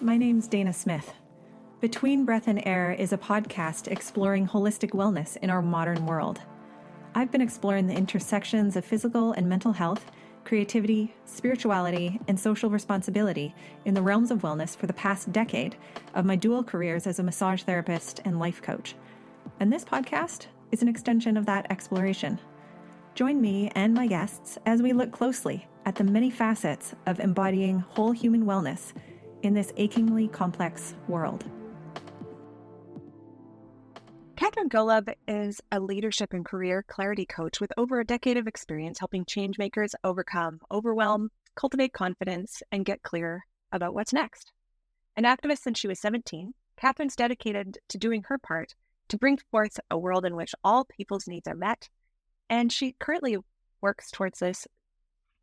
My name's Dana Smith. Between Breath and Air is a podcast exploring holistic wellness in our modern world. I've been exploring the intersections of physical and mental health, creativity, spirituality, and social responsibility in the realms of wellness for the past decade of my dual careers as a massage therapist and life coach. And this podcast is an extension of that exploration. Join me and my guests as we look closely at the many facets of embodying whole human wellness in this achingly complex world. Katherine Golub is a leadership and career clarity coach with over a decade of experience helping changemakers overcome overwhelm, cultivate confidence, and get clear about what's next. An activist since she was 17, Katherine's dedicated to doing her part to bring forth a world in which all people's needs are met, and she currently works towards this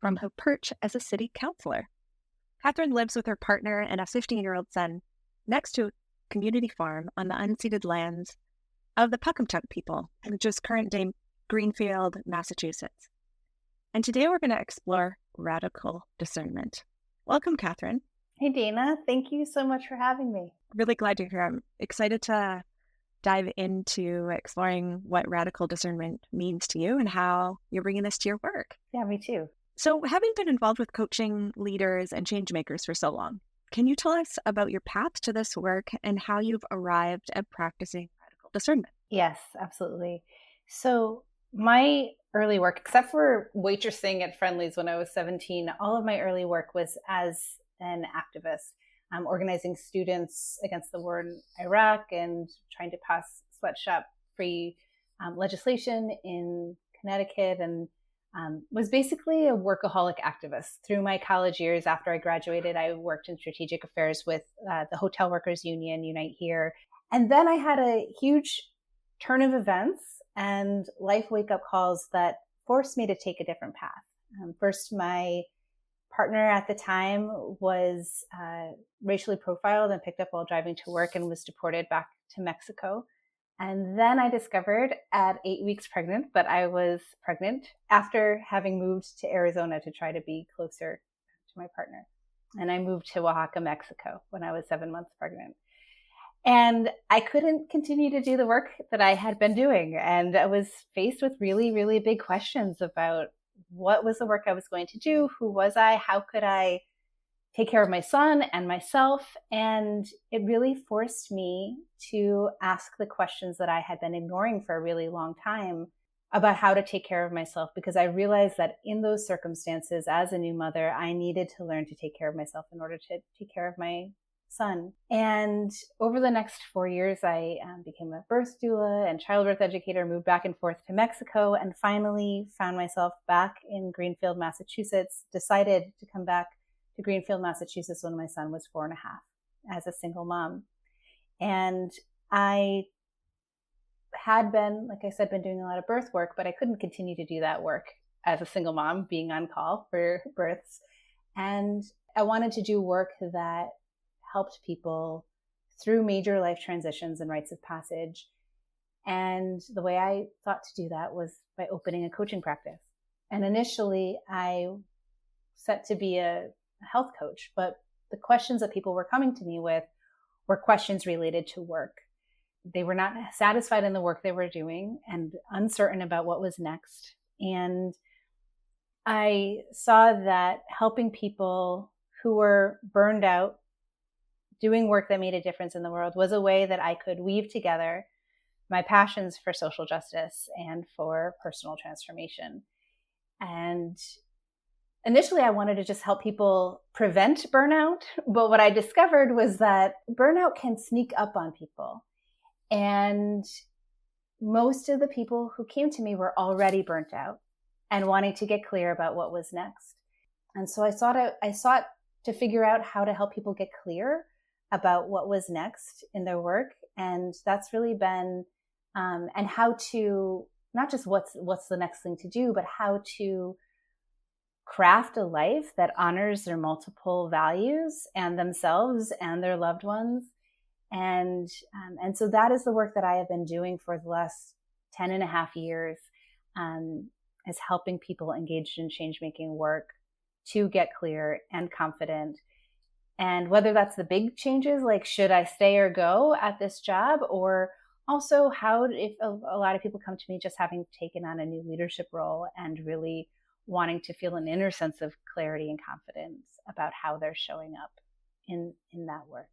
from her perch as a city councillor. Katherine lives with her partner and a 15-year-old son next to a community farm on the unceded lands of the Puckamchuck people, which is current-day Greenfield, Massachusetts. And today we're going to explore radical discernment. Welcome, Katherine. Hey, Dana. Thank you so much for having me. Really glad you're here. I'm excited to dive into exploring what radical discernment means to you and how you're bringing this to your work. Yeah, me too. So having been involved with coaching leaders and change makers for so long, can you tell us about your path to this work and how you've arrived at practicing radical discernment? Yes, absolutely. So my early work, except for waitressing at Friendly's when I was 17, all of my early work was as an activist, organizing students against the war in Iraq and trying to pass sweatshop-free legislation in Connecticut, and was basically a workaholic activist. Through my college years after I graduated, I worked in strategic affairs with the Hotel Workers Union, Unite Here. And then I had a huge turn of events and life wake-up calls that forced me to take a different path. First, my partner at the time was racially profiled and picked up while driving to work and was deported back to Mexico. And then I discovered at 8 weeks pregnant that I was pregnant after having moved to Arizona to try to be closer to my partner. And I moved to Oaxaca, Mexico when I was 7 months pregnant. And I couldn't continue to do the work that I had been doing. And I was faced with really, really big questions about what was the work I was going to do? Who was I? How could I take care of my son and myself? And it really forced me to ask the questions that I had been ignoring for a really long time about how to take care of myself, because I realized that in those circumstances, as a new mother, I needed to learn to take care of myself in order to take care of my son. And over the next 4 years, I became a birth doula and childbirth educator, moved back and forth to Mexico, and finally found myself back in Greenfield, Massachusetts, decided to come back to Greenfield, Massachusetts when my son was 4.5 as a single mom. And I had been, like I said, been doing a lot of birth work, but I couldn't continue to do that work as a single mom, being on call for births. And I wanted to do work that helped people through major life transitions and rites of passage. And the way I thought to do that was by opening a coaching practice. And initially I set to be a health coach, but the questions that people were coming to me with were questions related to work. They were not satisfied in the work they were doing and uncertain about what was next. And I saw that helping people who were burned out doing work that made a difference in the world was a way that I could weave together my passions for social justice and for personal transformation. And initially, I wanted to just help people prevent burnout. But what I discovered was that burnout can sneak up on people. And most of the people who came to me were already burnt out and wanting to get clear about what was next. And so I sought to figure out how to help people get clear about what was next in their work. And that's really been, and how to, not just what's the next thing to do, but how to craft a life that honors their multiple values and themselves and their loved ones. And so that is the work that I have been doing for the last 10 and a half years, is helping people engaged in change-making work to get clear and confident And whether that's the big changes, like should I stay or go at this job, or also how, if a lot of people come to me just having taken on a new leadership role and really wanting to feel an inner sense of clarity and confidence about how they're showing up in that work.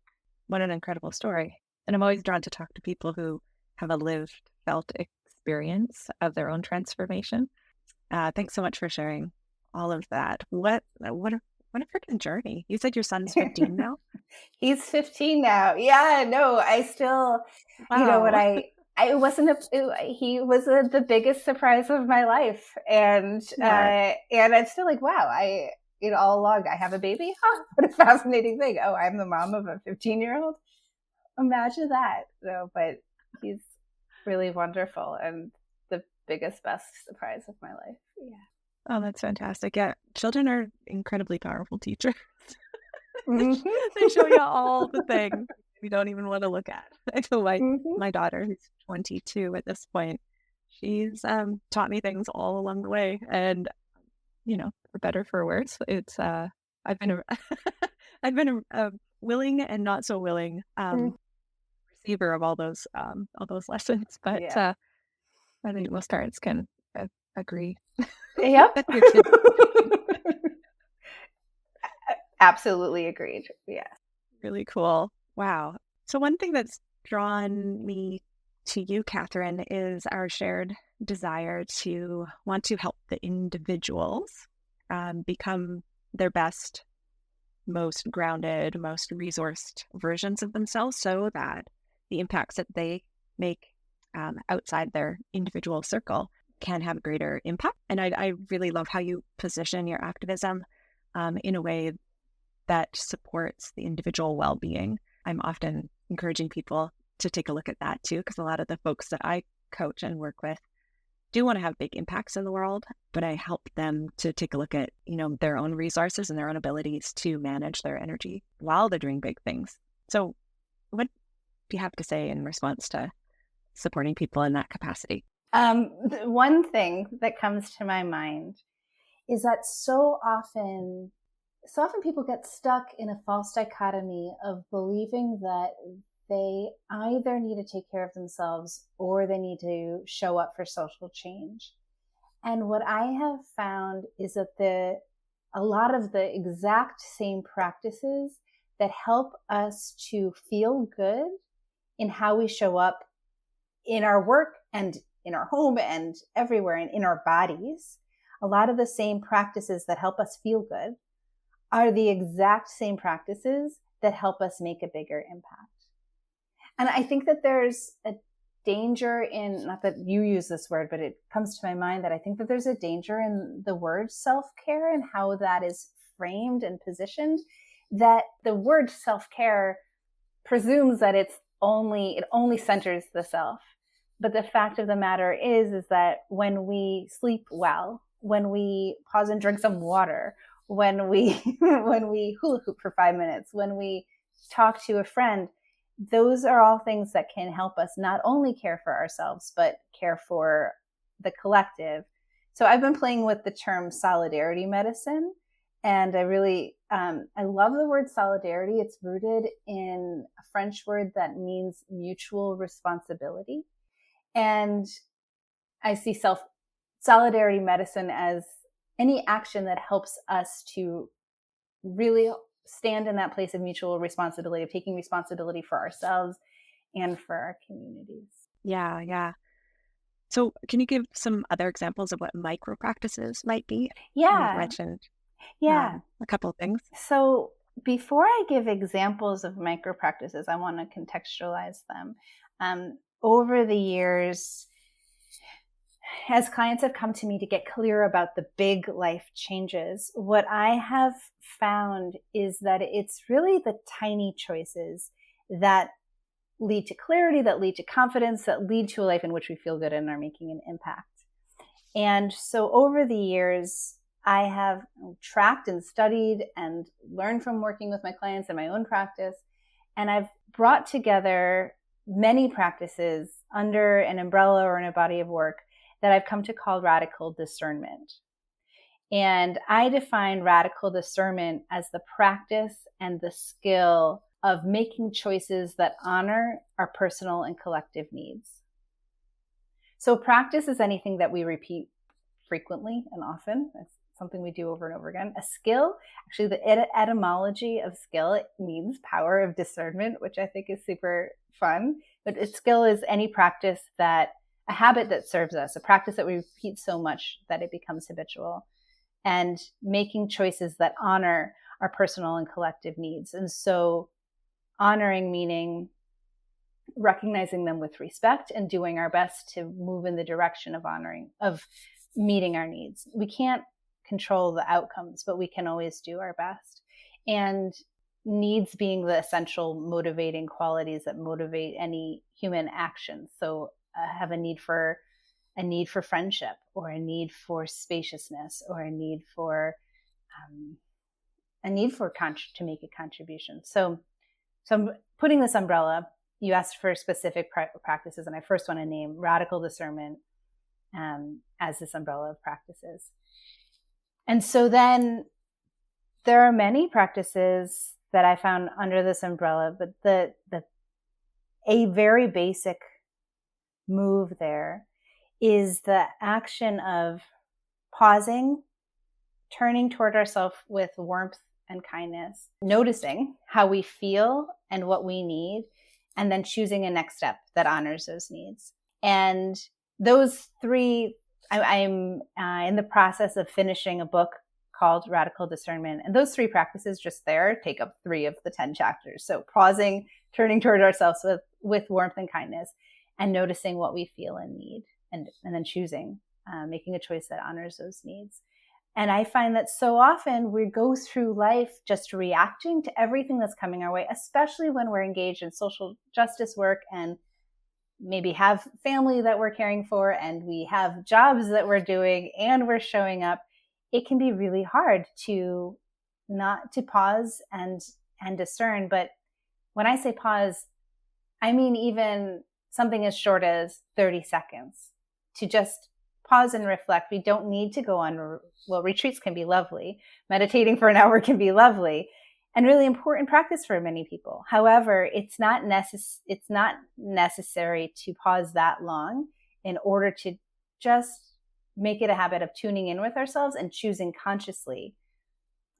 What an incredible story. And I'm always drawn to talk to people who have a lived, felt experience of their own transformation. Thanks so much for sharing all of that. What a freaking journey. You said your son's 15 now? He's 15 now. Yeah, no, I still, you know, when Wow. it wasn't he was the biggest surprise of my life. And I'm still like, wow, all along I have a baby. Huh, what a fascinating thing. Oh, I'm the mom of a 15-year-old. Imagine that. No, but he's really wonderful and the biggest, best surprise of my life. Yeah. Oh, that's fantastic. Yeah, children are incredibly powerful teachers. Mm-hmm. They show you all the things you don't even want to look at. I know Mm-hmm. my daughter, who's 22 at this point, she's taught me things all along the way. And, for better, for worse, it's I've been a I've been a willing and not so willing receiver of all those lessons. But Yeah. I think most parents can agree. Yep. that your kids Absolutely agreed. Yeah. really cool. Wow. So one thing that's drawn me to you, Katherine, is our shared desire to want to help the individuals become their best, most grounded, most resourced versions of themselves, so that the impacts that they make outside their individual circle can have greater impact. And I really love how you position your activism in a way that supports the individual well-being. I'm often encouraging people to take a look at that too, because a lot of the folks that I coach and work with do want to have big impacts in the world, but I help them to take a look at, their own resources and their own abilities to manage their energy while they're doing big things. So what do you have to say in response to supporting people in that capacity? One thing that comes to my mind is that so often people get stuck in a false dichotomy of believing that they either need to take care of themselves or they need to show up for social change. And what I have found is that a lot of the exact same practices that help us to feel good in how we show up in our work and in our home and everywhere and in our bodies, a lot of the same practices that help us feel good are the exact same practices that help us make a bigger impact. And I think that there's a danger in, not that you use this word, but it comes to my mind that I think that there's a danger in the word self-care and how that is framed and positioned, that the word self-care presumes that it only centers the self. But the fact of the matter is that when we sleep well, when we pause and drink some water, when we hula hoop for 5 minutes, when we talk to a friend, those are all things that can help us not only care for ourselves, but care for the collective. So I've been playing with the term solidarity medicine. And I love the word solidarity. It's rooted in a French word that means mutual responsibility. And I see solidarity medicine as any action that helps us to really stand in that place of mutual responsibility, of taking responsibility for ourselves and for our communities. Yeah, yeah. So can you give some other examples of what micro practices might be? Yeah. You mentioned a couple of things. So before I give examples of micro practices, I want to contextualize them. Over the years, as clients have come to me to get clear about the big life changes, what I have found is that it's really the tiny choices that lead to clarity, that lead to confidence, that lead to a life in which we feel good and are making an impact. And so over the years, I have tracked and studied and learned from working with my clients in my own practice. And I've brought together many practices under an umbrella or in a body of work that I've come to call radical discernment. And I define radical discernment as the practice and the skill of making choices that honor our personal and collective needs. So practice is anything that we repeat frequently and often. It's something we do over and over again. A skill, actually the etymology of skill, it means power of discernment, which I think is super fun. But a skill is any practice that, a habit that serves us, a practice that we repeat so much that it becomes habitual, and making choices that honor our personal and collective needs. And so honoring meaning recognizing them with respect and doing our best to move in the direction of honoring, of meeting our needs. We can't control the outcomes, but we can always do our best. And needs being the essential motivating qualities that motivate any human action. So have a need for friendship, or a need for spaciousness, or a need for to make a contribution. So I'm putting this umbrella. You asked for specific practices, and I first want to name radical discernment as this umbrella of practices. And so then there are many practices that I found under this umbrella, but a very basic move there is the action of pausing, turning toward ourselves with warmth and kindness, noticing how we feel and what we need, and then choosing a next step that honors those needs. And those three, I'm in the process of finishing a book called Radical Discernment. And those three practices just there take up 3 of the 10 chapters. So pausing, turning toward ourselves with warmth and kindness, and noticing what we feel and need, and then choosing, making a choice that honors those needs. And I find that so often we go through life just reacting to everything that's coming our way, especially when we're engaged in social justice work and maybe have family that we're caring for, and we have jobs that we're doing and we're showing up. It can be really hard to not to pause and discern. But when I say pause, I mean even something as short as 30 seconds to just pause and reflect. We don't need to go on, well, retreats can be lovely. Meditating for an hour can be lovely and really important practice for many people. However, it's not necessary to pause that long in order to just make it a habit of tuning in with ourselves and choosing consciously.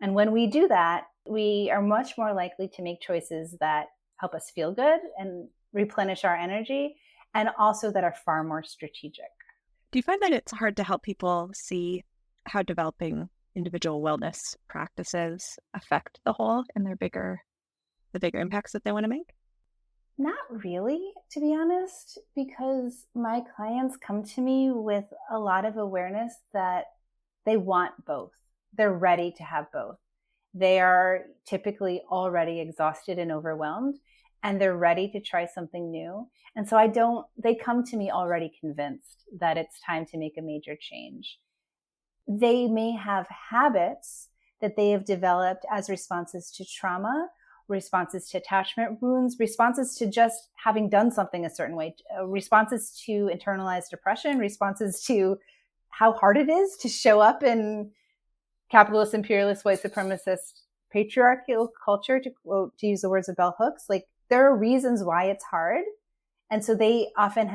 And when we do that, we are much more likely to make choices that help us feel good and replenish our energy, and also that are far more strategic. Do you find that it's hard to help people see how developing individual wellness practices affect the whole and the bigger impacts that they want to make? Not really, to be honest, because my clients come to me with a lot of awareness that they want both. They're ready to have both. They are typically already exhausted and overwhelmed, and they're ready to try something new. And so they come to me already convinced that it's time to make a major change. They may have habits that they have developed as responses to trauma, responses to attachment wounds, responses to just having done something a certain way, responses to internalized depression, responses to how hard it is to show up in capitalist, imperialist, white supremacist, patriarchal culture, to use the words of bell hooks. Like, there are reasons why it's hard. And so they often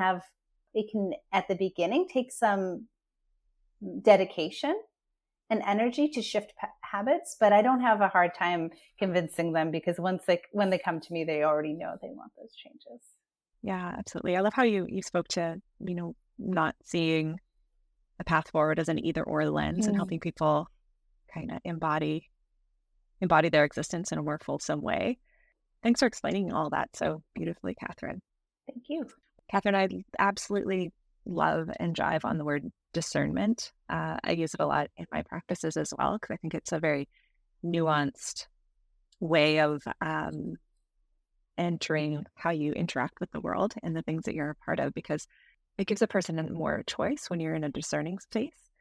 it can, at the beginning, take some dedication and energy to shift habits, but I don't have a hard time convincing them, because when they come to me, they already know they want those changes. Yeah, absolutely. I love how you spoke to, not seeing a path forward as an either or lens, and helping people kind of embody their existence in a more fulsome way. Thanks for explaining all that so beautifully, Katherine. Thank you. Katherine, I absolutely love and drive on the word discernment. I use it a lot in my practices as well, because I think it's a very nuanced way of entering how you interact with the world and the things that you're a part of, because it gives a person more choice when you're in a discerning space.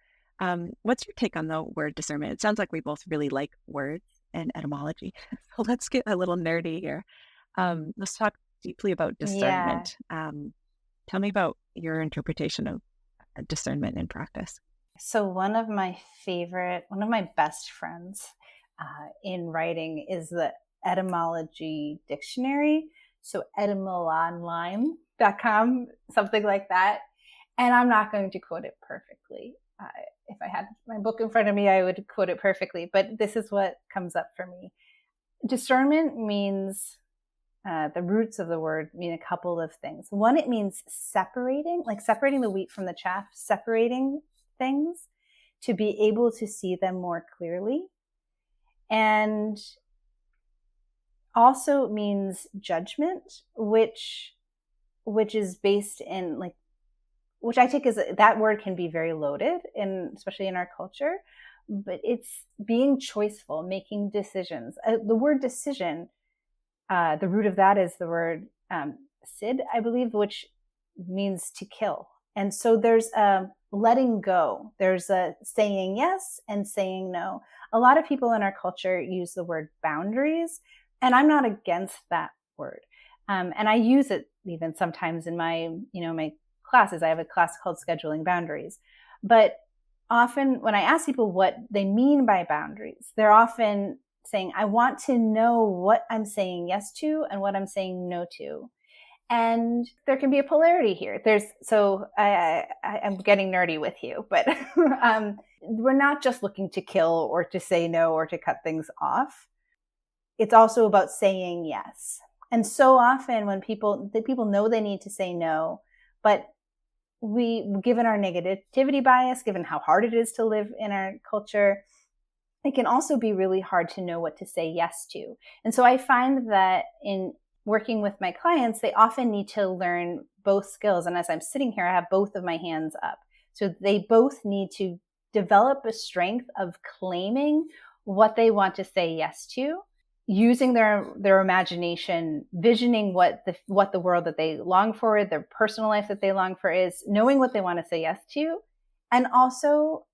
What's your take on the word discernment? It sounds like we both really like words and etymology. So let's get a little nerdy here. Let's talk deeply about discernment. Yeah. Tell me about your interpretation of discernment in practice. So one of my best friends in writing is the etymology dictionary. So etymolonline.com, something like that. And I'm not going to quote it perfectly. If I had my book in front of me, I would quote it perfectly. But this is what comes up for me. Discernment means, the roots of the word mean a couple of things. One, it means separating, like separating the wheat from the chaff, separating things to be able to see them more clearly. And also means judgment, which is based in, like, which I take as, that word can be very loaded, especially in our culture, but it's being choiceful, making decisions. The word decision, the root of that is the word sid, I believe, which means to kill. And so there's a letting go. There's a saying yes and saying no. A lot of people in our culture use the word boundaries, and I'm not against that word. And I use it even sometimes in my classes. I have a class called Scheduling Boundaries. But often when I ask people what they mean by boundaries, they're often saying, I want to know what I'm saying yes to and what I'm saying no to. And there can be a polarity here. I'm getting nerdy with you, but we're not just looking to kill or to say no or to cut things off. It's also about saying yes. And so often when people know they need to say no, but given our negativity bias, given how hard it is to live in our culture, it can also be really hard to know what to say yes to. And so I find that in working with my clients, they often need to learn both skills. And as I'm sitting here, I have both of my hands up. So they both need to develop a strength of claiming what they want to say yes to, using their imagination, visioning what the world that they long for, their personal life that they long for is, knowing what they want to say yes to, and also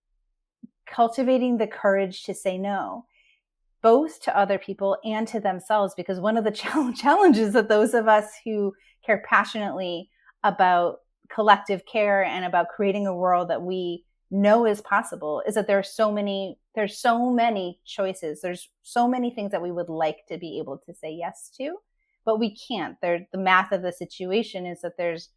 cultivating the courage to say no, both to other people and to themselves. Because one of the challenges that those of us who care passionately about collective care and about creating a world that we know is possible is that there's so many choices. There's so many things that we would like to be able to say yes to, but we can't. The math of the situation is that there's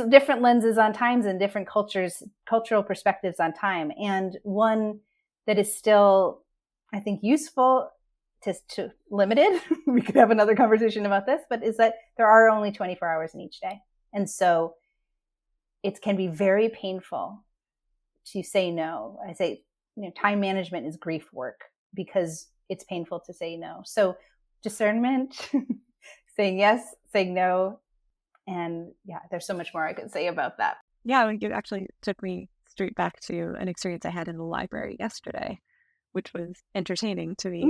different lenses on times and different cultural perspectives on time. And one that is still, I think, useful to limited, we could have another conversation about this, but is that there are only 24 hours in each day. And so it can be very painful to say no. I say, time management is grief work because it's painful to say no. So discernment, saying yes, saying no. And yeah, there's so much more I could say about that. Yeah, it actually took me straight back to an experience I had in the library yesterday, which was entertaining to me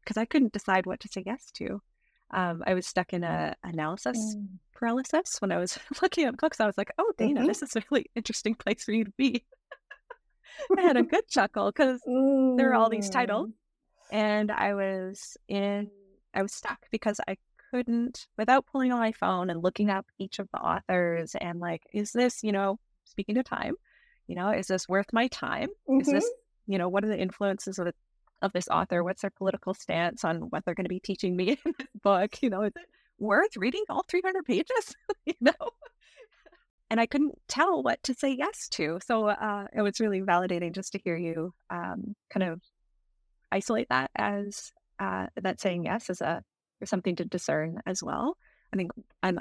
because I couldn't decide what to say yes to. I was stuck in a analysis paralysis when I was looking at books. I was like, oh, Dana, this is a really interesting place for you to be. I had a good chuckle because there were all these titles, and I was stuck because I couldn't, without pulling on my phone and looking up each of the authors and like, is this, speaking of time, is this worth my time? Is this, what are the influences of this author? What's their political stance on what they're going to be teaching me in this book? Is it worth reading all 300 pages? And I couldn't tell what to say yes to. So it was really validating just to hear you kind of isolate that as that saying yes is something to discern as well. I think I'm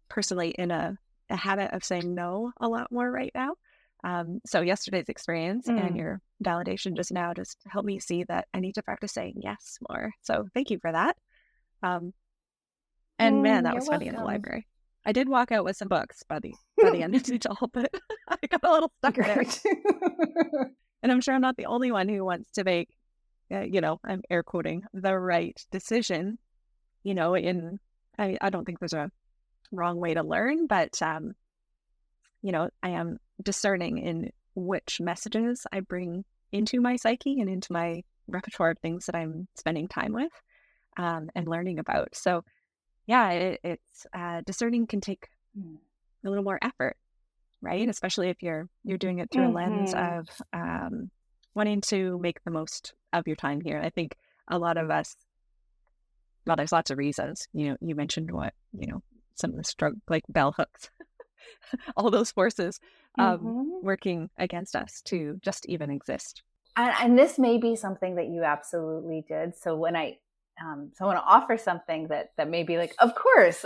personally in a habit of saying no a lot more right now. So yesterday's experience and your validation just now just helped me see that I need to practice saying yes more. So thank you for that. And man, that was funny in the library. I did walk out with some books by the end of it all, but I got a little stuck there. And I'm sure I'm not the only one who wants to make, I'm air quoting, the right decision. I don't think there's a wrong way to learn, but I am discerning in which messages I bring into my psyche and into my repertoire of things that I'm spending time with and learning about. So yeah, it's discerning can take a little more effort. right? Especially if you're doing it through a lens of wanting to make the most of your time here. I think a lot of us, well, there's lots of reasons. You mentioned some of the struggle, like bell hooks, all those forces working against us to just even exist. And this may be something that you absolutely did. So when I want to offer something that may be like, of course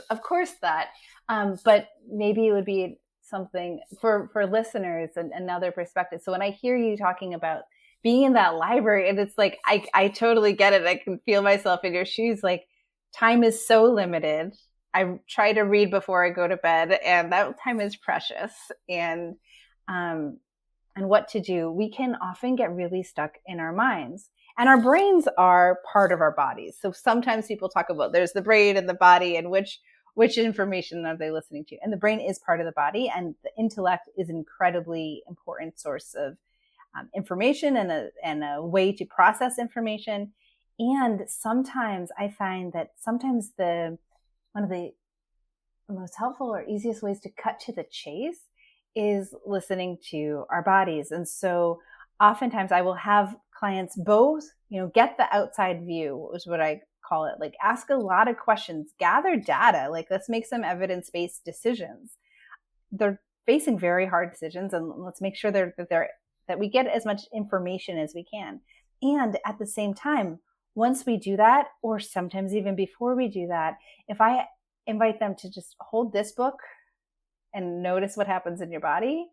that, but maybe it would be something for listeners and another perspective. So when I hear you talking about being in that library, and it's like, I totally get it. I can feel myself in your shoes. Like, time is so limited. I try to read before I go to bed, and that time is precious. And what to do, we can often get really stuck in our minds. And our brains are part of our bodies. So sometimes people talk about there's the brain and the body, and which information are they listening to? And the brain is part of the body, and the intellect is an incredibly important source of information and a way to process information. And sometimes I find that sometimes one of the most helpful or easiest ways to cut to the chase is listening to our bodies. And so oftentimes I will have clients both, get the outside view, is what I call it. Like, ask a lot of questions, gather data, like let's make some evidence-based decisions. They're facing very hard decisions, and let's make sure that we get as much information as we can. And at the same time, once we do that, or sometimes even before we do that, if I invite them to just hold this book and notice what happens in your body,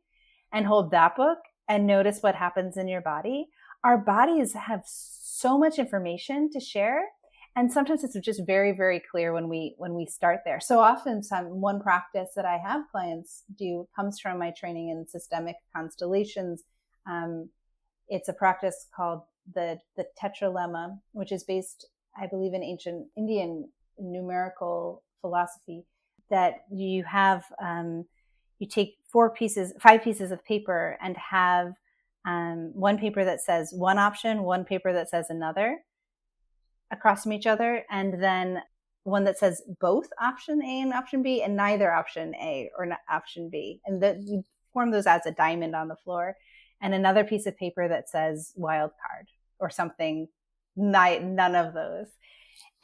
and hold that book and notice what happens in your body. Our bodies have so much information to share. And sometimes it's just very, very clear when we start there. So often one practice that I have clients do comes from my training in systemic constellations. It's a practice called the tetralemma, which is based, I believe, in ancient Indian numerical philosophy, that you have, you take 5 pieces of paper, and have one paper that says one option, one paper that says another across from each other, and then one that says both option A and option B, and neither option A or option B. And you form those as a diamond on the floor, and another piece of paper that says wild card or something, none of those.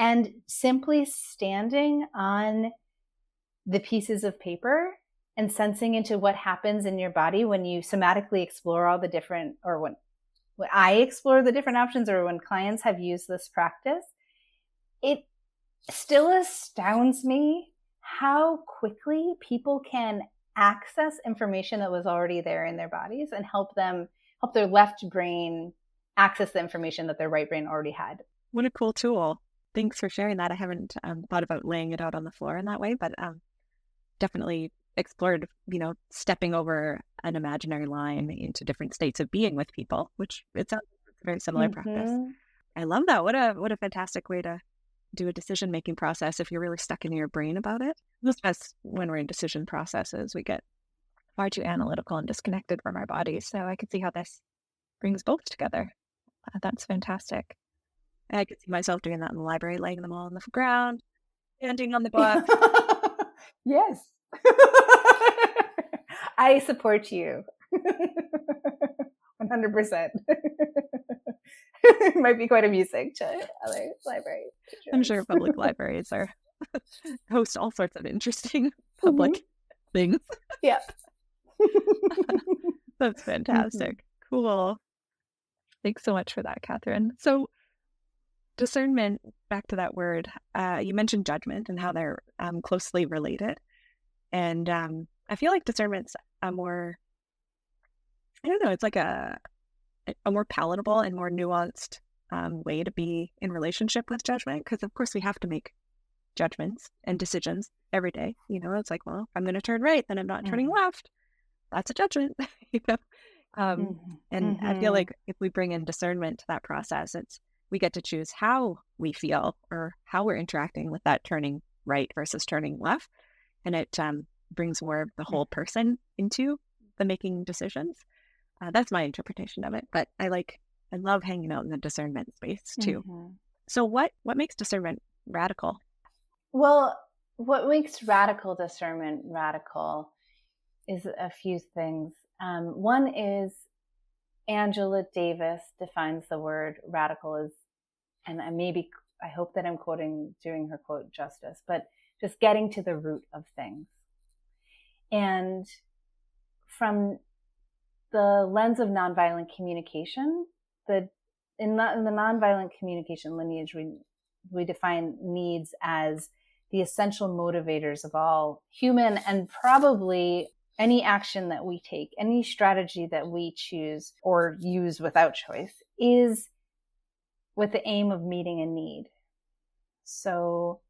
And simply standing on the pieces of paper and sensing into what happens in your body when you somatically explore all the different, or when I explore the different options, or when clients have used this practice, it still astounds me how quickly people can access information that was already there in their bodies, and help their left brain access the information that their right brain already had. What a cool tool. Thanks for sharing that. I haven't thought about laying it out on the floor in that way, but definitely explored, stepping over an imaginary line into different states of being with people, which it sounds like a very similar practice. I love that. What a fantastic way to do a decision-making process if you're really stuck in your brain about it. Most of us, when we're in decision processes, we get far too analytical and disconnected from our bodies. So I could see how this brings both together. That's fantastic. I could see myself doing that in the library, laying them all on the ground, standing on the book. Yes. I support you. 100%. It might be quite amusing to other libraries. I'm sure public libraries host all sorts of interesting public things. Yeah. That's fantastic. Cool. Thanks so much for that, Katherine. So discernment, back to that word, you mentioned judgment and how they're closely related. And I feel like discernment's a more, I don't know, it's like a more palatable and more nuanced way to be in relationship with judgment. Because of course we have to make judgments and decisions every day. It's like, well, if I'm going to turn right, then I'm not turning left. That's a judgment. And I feel like if we bring in discernment to that process, we get to choose how we feel or how we're interacting with that turning right versus turning left. And it brings more of the whole person into the making decisions. That's my interpretation of it. But I love hanging out in the discernment space too. So what makes discernment radical? Well, what makes radical discernment radical is a few things. One is Angela Davis defines the word radical as, and I hope that I'm doing her quote justice, but just getting to the root of things. And from the lens of nonviolent communication, in the nonviolent communication lineage, we define needs as the essential motivators of all human and probably any action that we take, any strategy that we choose or use without choice is with the aim of meeting a need. So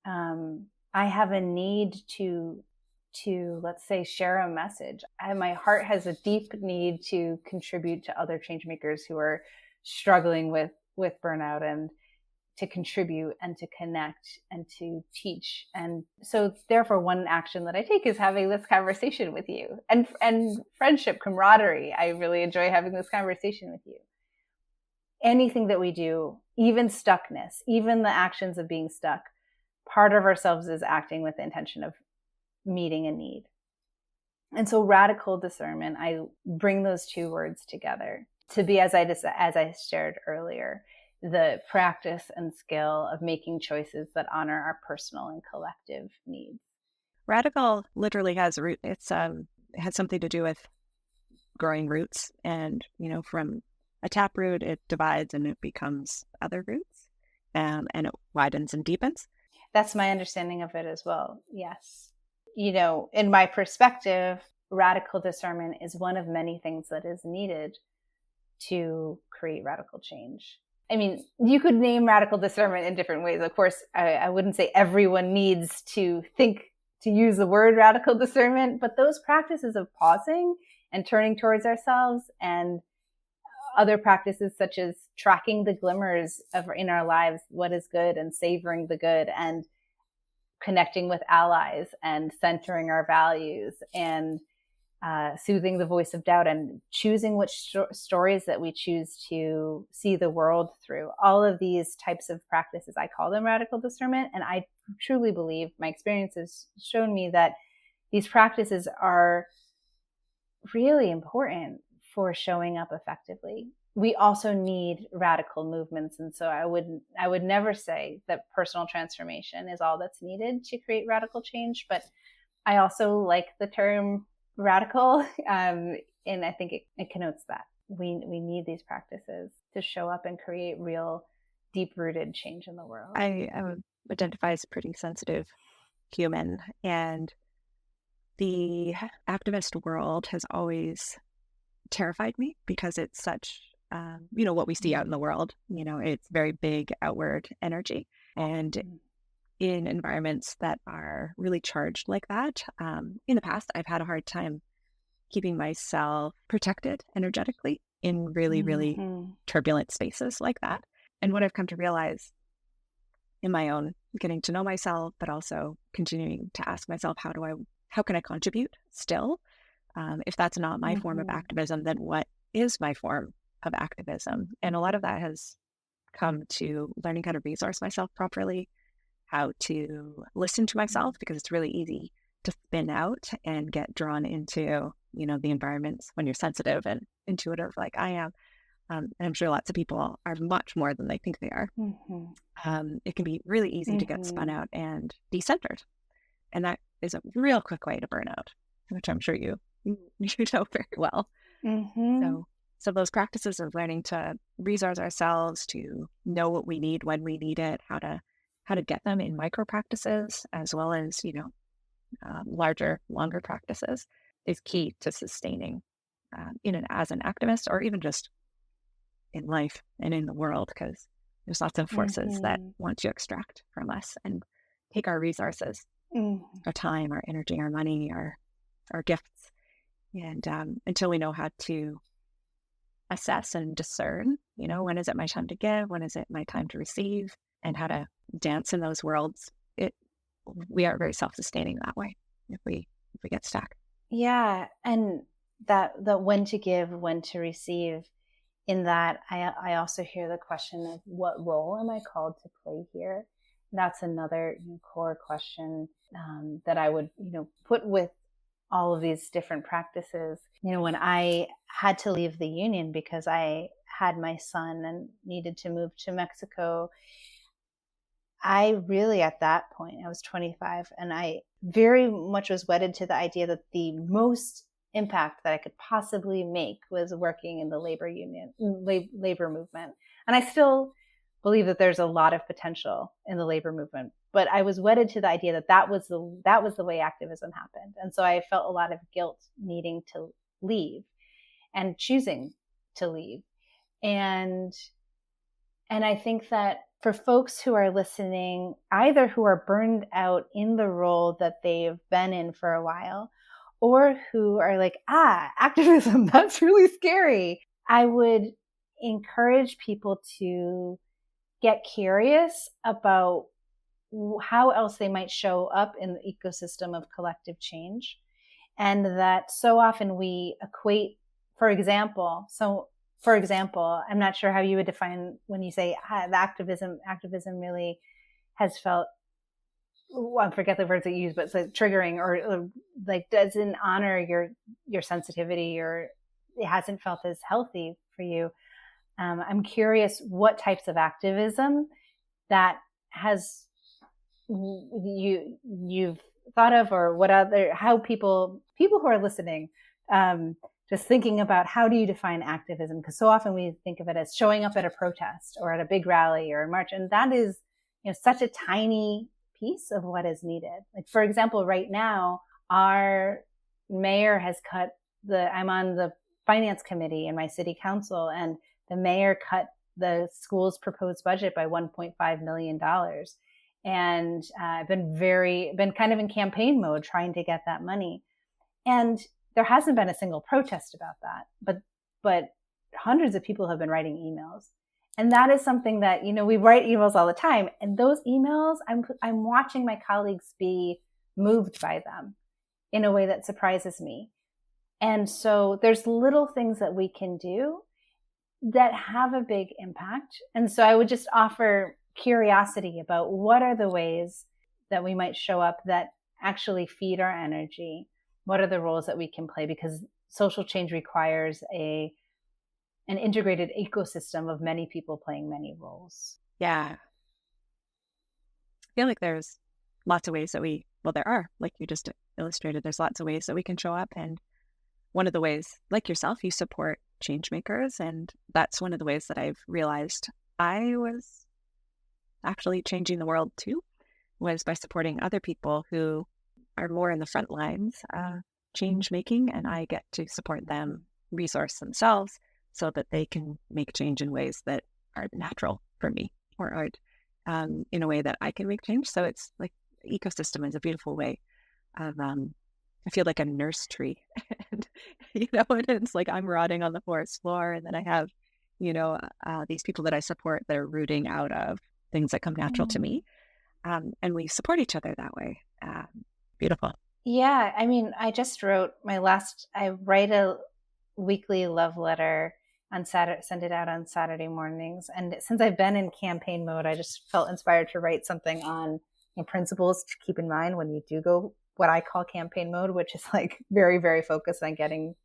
I have a need to let's say share a message. My heart has a deep need to contribute to other change makers who are struggling with burnout, and to contribute and to connect and to teach. And so therefore one action that I take is having this conversation with you, and friendship, camaraderie. I really enjoy having this conversation with you. Anything that we do, even stuckness, even the actions of being stuck, part of ourselves is acting with the intention of meeting a need. And so radical discernment, I bring those two words together to be, as I shared earlier, the practice and skill of making choices that honor our personal and collective needs. Radical literally has a root. It has something to do with growing roots, and from a tap root, it divides and it becomes other roots, and it widens and deepens. That's my understanding of it as well. Yes. In my perspective, radical discernment is one of many things that is needed to create radical change. I mean, you could name radical discernment in different ways. Of course, I wouldn't say everyone needs to use the word radical discernment, but those practices of pausing and turning towards ourselves, and other practices such as tracking the glimmers in our lives, what is good, and savoring the good, and connecting with allies, and centering our values, and soothing the voice of doubt, and choosing which stories that we choose to see the world through. All of these types of practices, I call them radical discernment. And I truly believe, my experience has shown me, that these practices are really important for showing up effectively. We also need radical movements. And so I would never say that personal transformation is all that's needed to create radical change, but I also like the term radical, and I think it connotes that we need these practices to show up and create real, deep-rooted change in the world. I would identify as a pretty sensitive human, and the activist world has always terrified me because it's such, what we see out in the world. It's very big outward energy, and in environments that are really charged like that. In the past, I've had a hard time keeping myself protected energetically in really, really turbulent spaces like that. And what I've come to realize in my own getting to know myself, but also continuing to ask myself, how can I contribute still? If that's not my form of activism, then what is my form of activism? And a lot of that has come to learning how to resource myself properly, how to listen to myself, because it's really easy to spin out and get drawn into, the environments when you're sensitive and intuitive like I am. And I'm sure lots of people are much more than they think they are. It can be really easy to get spun out and decentered. And that is a real quick way to burn out, which I'm sure you know very well. So those practices of learning to resource ourselves, to know what we need when we need it, how to get them in micro practices, as well as, larger, longer practices, is key to sustaining as an activist, or even just in life and in the world, because there's lots of forces that want to extract from us and take our resources, our time, our energy, our money, our gifts. And until we know how to assess and discern, when is it my time to give, when is it my time to receive, and how to dance in those worlds, we are very self-sustaining that way if we get stuck. Yeah. And that when to give, when to receive, in that I also hear the question of what role am I called to play here? That's another core question that I would put with all of these different practices. When I had to leave the union because I had my son and needed to move to Mexico, I really, at that point, I was 25, and I very much was wedded to the idea that the most impact that I could possibly make was working in the labor movement. And I still believe that there's a lot of potential in the labor movement, but I was wedded to the idea that that was the way activism happened. And so I felt a lot of guilt needing to leave and choosing to leave. And I think that for folks who are listening, either who are burned out in the role that they've been in for a while, or who are like, activism, that's really scary, I would encourage people to get curious about how else they might show up in the ecosystem of collective change. And that so often we equate, for example, I'm not sure how you would define when you say the activism really has felt, I forget the words that you use, but it's like triggering or like doesn't honor your sensitivity, or it hasn't felt as healthy for you. I'm curious what types of activism that has you've thought of, or how people who are listening, just thinking about how do you define activism? Because so often we think of it as showing up at a protest or at a big rally or a march. And that is, such a tiny piece of what is needed. Like, for example, right now, our mayor has I'm on the finance committee in my city council, and the mayor cut the school's proposed budget by $1.5 million. And I've been kind of in campaign mode trying to get that money. And there hasn't been a single protest about that, but hundreds of people have been writing emails. And that is something that, we write emails all the time. And those emails, I'm watching my colleagues be moved by them in a way that surprises me. And so there's little things that we can do that have a big impact. And so I would just offer curiosity about what are the ways that we might show up that actually feed our energy. What are the roles that we can play? Because social change requires an integrated ecosystem of many people playing many roles. Yeah. I feel like there's lots of ways that there are, like you just illustrated, there's lots of ways that we can show up. And one of the ways, like yourself, you support change makers. And that's one of the ways that I've realized I was actually changing the world too, was by supporting other people who are more in the front lines of change making, and I get to support them resource themselves so that they can make change in ways that are natural for me, or are in a way that I can make change. So it's like ecosystem is a beautiful way of I feel like a nurse tree, and and it's like I'm rotting on the forest floor, and then I have these people that I support that are rooting out of things that come natural to me, and we support each other that way. Beautiful. Yeah, I mean, I just wrote I write a weekly love letter on Saturday, send it out on Saturday mornings. And since I've been in campaign mode, I just felt inspired to write something on principles to keep in mind when you do go what I call campaign mode, which is like very, very focused on getting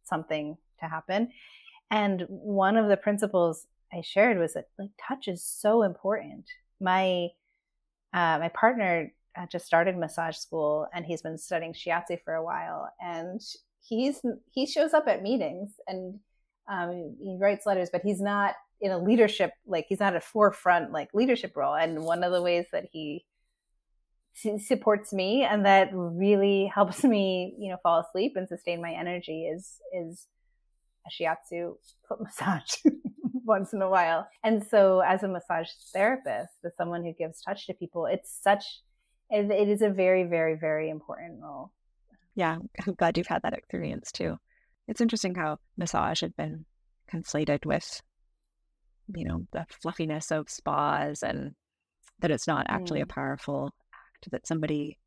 something to happen. And one of the principles I shared was that like touch is so important. My partner just started massage school, and he's been studying shiatsu for a while, and he shows up at meetings, and he writes letters, but he's not in a leadership, like he's not a forefront like leadership role. And one of the ways that he supports me and that really helps me fall asleep and sustain my energy is a shiatsu foot massage once in a while. And so as a massage therapist, as someone who gives touch to people, it is a very, very, very important role. Yeah, I'm glad you've had that experience too. It's interesting how massage had been conflated with, the fluffiness of spas, and that it's not actually a powerful act that somebody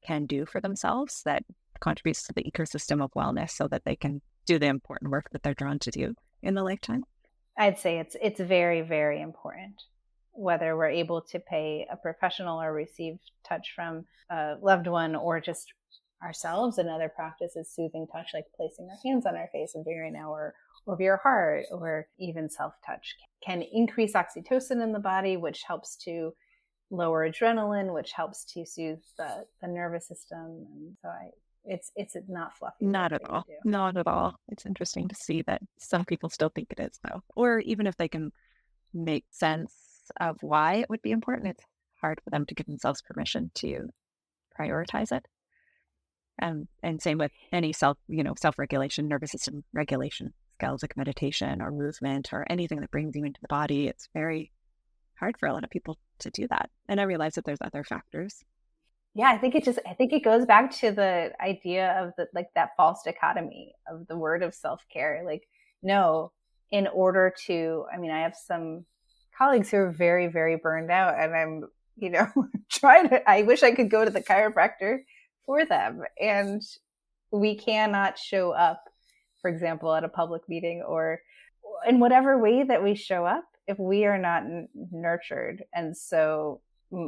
can do for themselves that contributes to the ecosystem of wellness so that they can do the important work that they're drawn to do in the lifetime. I'd say it's very, very important, whether we're able to pay a professional or receive touch from a loved one, or just ourselves. Another practice is soothing touch, like placing our hands on our face and figuring out or over your heart, or even self-touch can increase oxytocin in the body, which helps to lower adrenaline, which helps to soothe the nervous system. And so it's not fluffy. Not at all. Not at all. It's interesting to see that some people still think it is, though. Or even if they can make sense of why it would be important, it's hard for them to give themselves permission to prioritize it. And same with any self-regulation, nervous system regulation skills like meditation or movement or anything that brings you into the body. It's very hard for a lot of people to do that. And I realize that there's other factors. Yeah, I think it goes back to the idea of that false dichotomy of the word of self-care. Like, no, in order to, I have some colleagues who are very, very burned out, and I'm, I wish I could go to the chiropractor for them. And we cannot show up, for example, at a public meeting or in whatever way that we show up if we are not nurtured. And so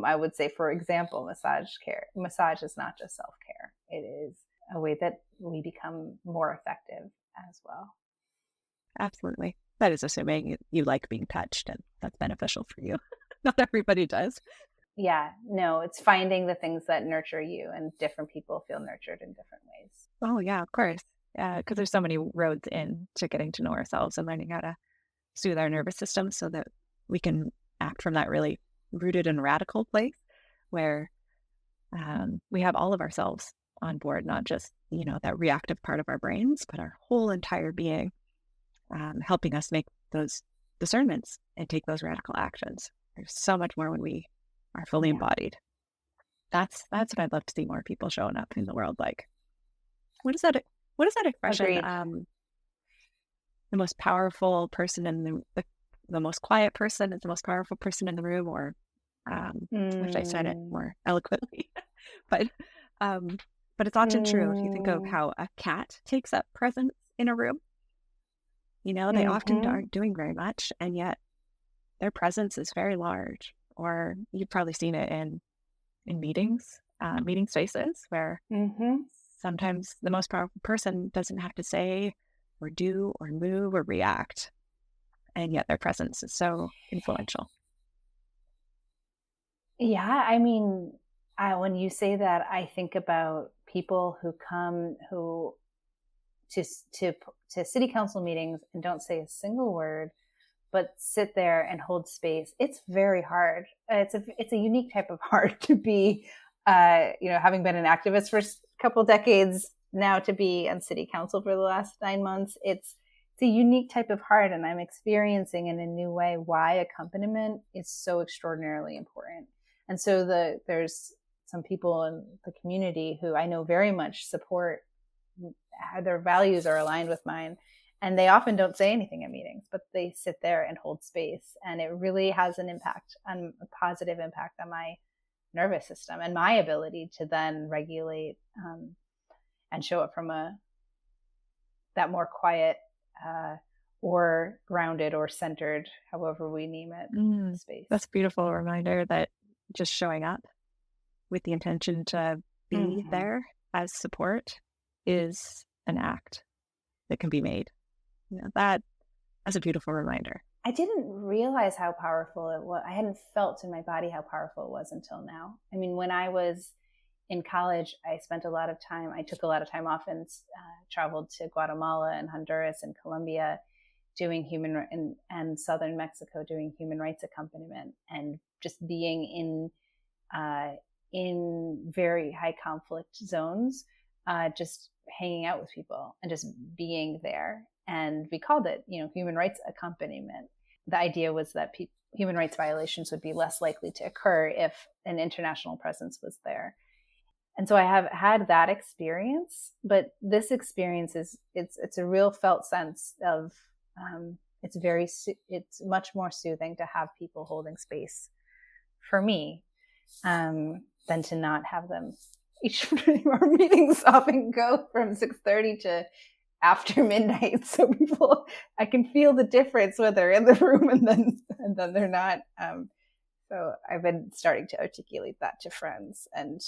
I would say, for example, massage is not just self-care. It is a way that we become more effective as well. Absolutely. That is assuming you like being touched and that's beneficial for you. Not everybody does. Yeah, no, it's finding the things that nurture you, and different people feel nurtured in different ways. Oh yeah, of course. Because there's so many roads in to getting to know ourselves and learning how to soothe our nervous system so that we can act from that really rooted and radical place where we have all of ourselves on board, not just, that reactive part of our brains, but our whole entire being, helping us make those discernments and take those radical actions. There's so much more when we are fully embodied. That's what I'd love to see more people showing up in the world. Like, what is that expression? Agreed. The most powerful person in the most quiet person is the most powerful person in the room, or wish I said it more eloquently, but it's often true. If you think of how a cat takes up presence in a room, they often aren't doing very much, and yet their presence is very large. Or you've probably seen it in meetings, meeting spaces where sometimes the most powerful person doesn't have to say or do or move or react, and yet their presence is so influential. Yeah, when you say that, I think about people who come to city council meetings and don't say a single word, but sit there and hold space. It's very hard. It's a unique type of hard to be, having been an activist for a couple decades now, to be on city council for the last 9 months. It's a unique type of hard, and I'm experiencing in a new way why accompaniment is so extraordinarily important. And so there's some people in the community who I know very much support, their values are aligned with mine. And they often don't say anything at meetings, but they sit there and hold space. And it really has a positive impact on my nervous system and my ability to then regulate and show up from that more quiet or grounded or centered, however we name it, space. That's a beautiful reminder that just showing up with the intention to be there as support is an act that can be made. That's a beautiful reminder. I didn't realize how powerful it was. I hadn't felt in my body how powerful it was until now. When I was in college, I took a lot of time off and traveled to Guatemala and Honduras and Colombia doing and southern Mexico doing human rights accompaniment, and just being in very high conflict zones, just hanging out with people and just being there. And we called it, human rights accompaniment. The idea was that human rights violations would be less likely to occur if an international presence was there. And so I have had that experience, but this experience it's a real felt sense of, it's much more soothing to have people holding space for me, than to not have them. Our meetings often go from 6:30 to after midnight, so I can feel the difference when they're in the room and then they're not. So I've been starting to articulate that to friends. And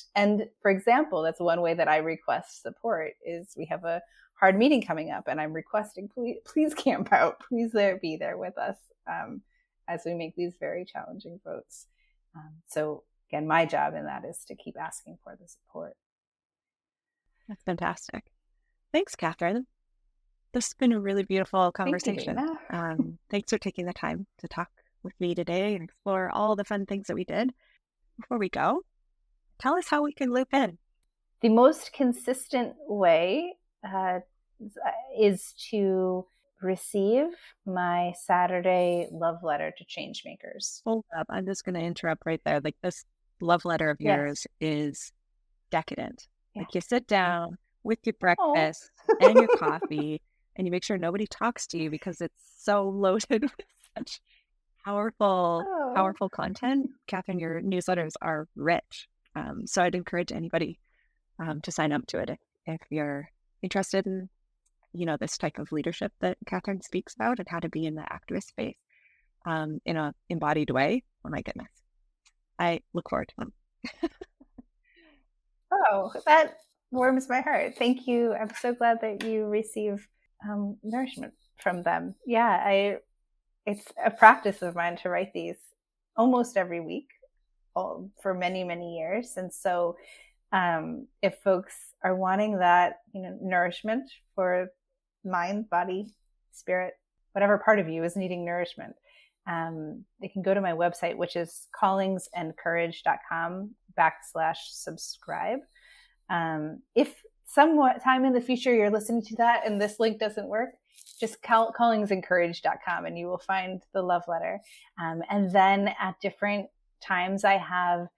for example, that's one way that I request support is we have a hard meeting coming up and I'm requesting, please camp out, please be there with us as we make these very challenging votes. So again, my job in that is to keep asking for the support. That's fantastic. Thanks, Katherine. This has been a really beautiful conversation. Thank you, thanks for taking the time to talk with me today and explore all the fun things that we did. Before we go, tell us how we can loop in. The most consistent way is to receive my Saturday love letter to change makers. Hold up. I'm just going to interrupt right there. Like, this love letter of yours is decadent. Yeah. Like, you sit down with your breakfast and your coffee and you make sure nobody talks to you because it's so loaded with such powerful content. Katherine, your newsletters are rich. So I'd encourage anybody to sign up to it if you're interested in, this type of leadership that Katherine speaks about and how to be in the activist space in an embodied way. Oh my goodness. I look forward to them. Oh, that warms my heart. Thank you. I'm so glad that you receive nourishment from them. Yeah, it's a practice of mine to write these almost every week for many, many years. And so if folks are wanting that, nourishment for mind, body, spirit, whatever part of you is needing nourishment, they can go to my website, which is callingsandcourage.com/subscribe. If somewhat time in the future you're listening to that and this link doesn't work, just callingsandcourage.com and you will find the love letter. And then at different times I have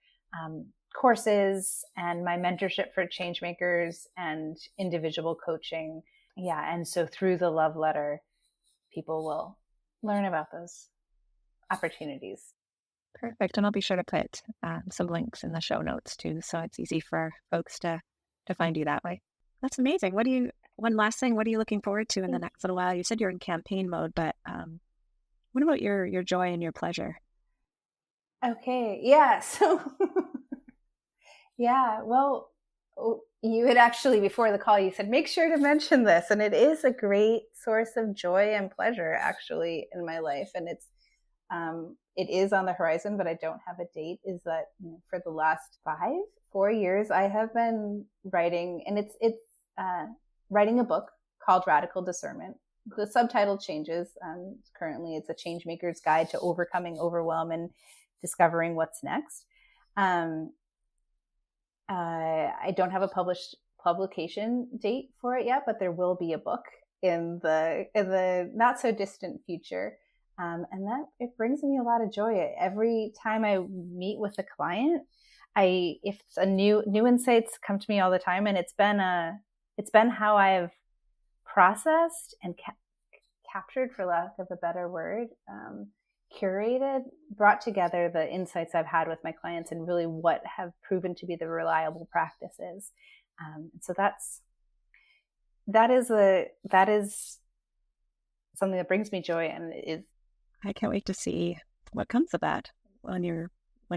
courses and my mentorship for change makers and individual coaching. Yeah. And so through the love letter, people will learn about those opportunities. Perfect. And I'll be sure to put some links in the show notes too, so it's easy for folks to find you that way. That's amazing. One last thing, what are you looking forward to in the next little while? You said you're in campaign mode, but what about your joy and your pleasure? Okay. Yeah. So, yeah, well, you had actually, before the call, you said, make sure to mention this. And it is a great source of joy and pleasure actually in my life. And it is on the horizon, but I don't have a date, is that for the last 4 years, I have been writing, and it's writing a book called Radical Discernment. The subtitle changes. Currently, it's a change maker's guide to overcoming overwhelm and discovering what's next. I don't have a published publication date for it yet, but there will be a book in the not so distant future. And that it brings me a lot of joy. Every time I meet with a client, if it's a new insights come to me all the time, and it's been how I've processed and captured, for lack of a better word, curated, brought together the insights I've had with my clients and really what have proven to be the reliable practices. So that is something that brings me joy, and I can't wait to see what comes of that when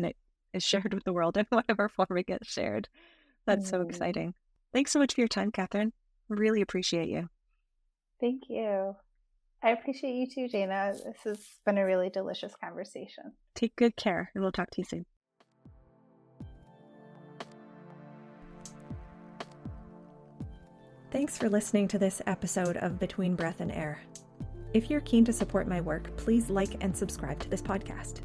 it is shared with the world in whatever form it gets shared. That's so exciting. Thanks so much for your time, Katherine. Really appreciate you. Thank you. I appreciate you too, Dana. This has been a really delicious conversation. Take good care, and we'll talk to you soon. Thanks for listening to this episode of Between Breath and Air. If you're keen to support my work, please like and subscribe to this podcast.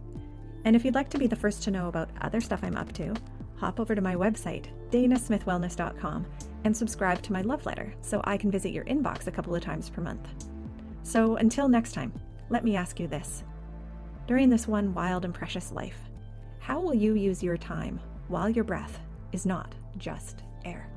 And if you'd like to be the first to know about other stuff I'm up to, hop over to my website, danasmithwellness.com, and subscribe to my love letter so I can visit your inbox a couple of times per month. So until next time, let me ask you this. During this one wild and precious life, how will you use your time while your breath is not just air?